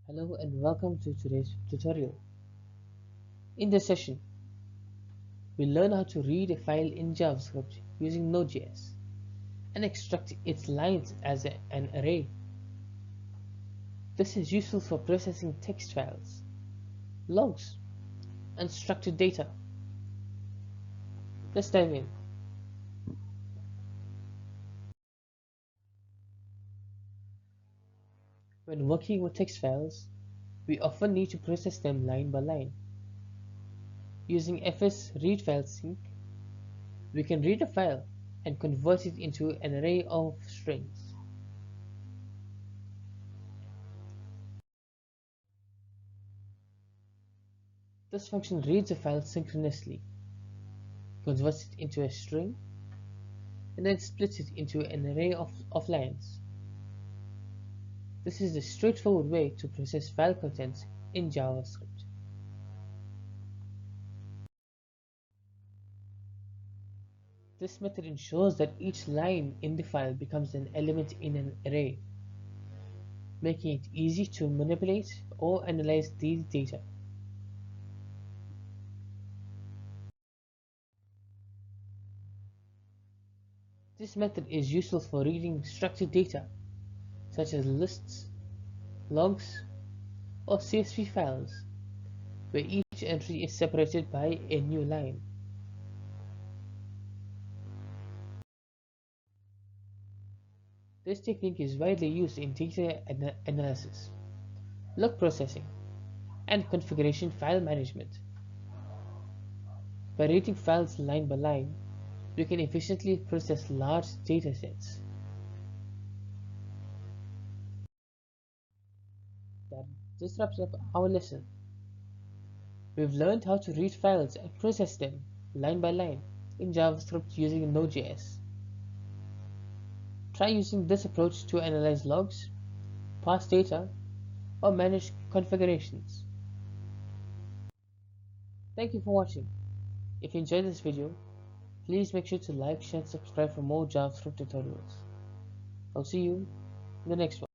Hello and welcome to today's tutorial. In this session, we'll learn how to read a file in JavaScript using Node.js and extract its lines as an array. This is useful for processing text files, logs, and structured data. Let's dive in. When working with text files, we often need to process them line by line. Using fs read file sync, we can read a file and convert it into an array of strings. This function reads a file synchronously, converts it into a string, and then splits it into an array of lines. This is a straightforward way to process file contents in JavaScript. This method ensures that each line in the file becomes an element in an array, making it easy to manipulate or analyze the data. This method is useful for reading structured data, such as lists, logs, or CSV files, where each entry is separated by a new line. This technique is widely used in data analysis, log processing, and configuration file management. By reading files line by line, we can efficiently process large data sets. This wraps up our lesson. We've learned how to read files and process them line by line in JavaScript using Node.js. Try using this approach to analyze logs, parse data, or manage configurations. Thank you for watching. If you enjoyed this video, please make sure to like, share, and subscribe for more JavaScript tutorials. I'll see you in the next one.